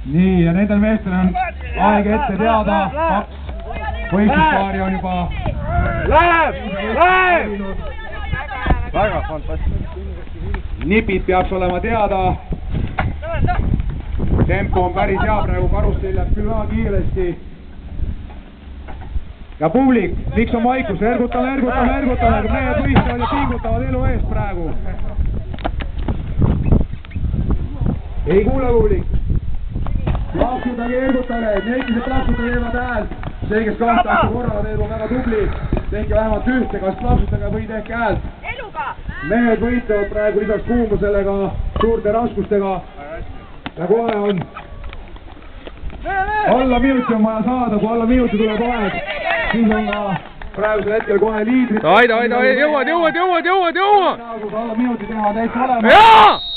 nii, ja nendel meestel on aeg ette teada, 2 võistluspaari on juba Läheb! Väga fantastiline. nipid peaks olema teada. Tempo on päris hea, praegu karussell läheb küll väga kiiresti. Ja publik, miks on vaikus? Ergutame, mehed võistlevad ja pingutavad elu eest praegu. Ei kuule publik. Plaksutage, ergutage, need, kes plaksutage teevad häält. See, kes kahtaste korraga teeb, on väga tubli. Tehke vähemalt ühte, kas plaksutage või tehke häält. Mehed võitlevad praegu lisaks kuumusele ka suurte raskustega. Ja kohe on alla minuti on vaja saada, kui alla minuti tuleb aeg, siis on ka praegusel hetkel kohe liidrid. Aida, jõuad! Alla minuti teha täitsa olema. Jaa!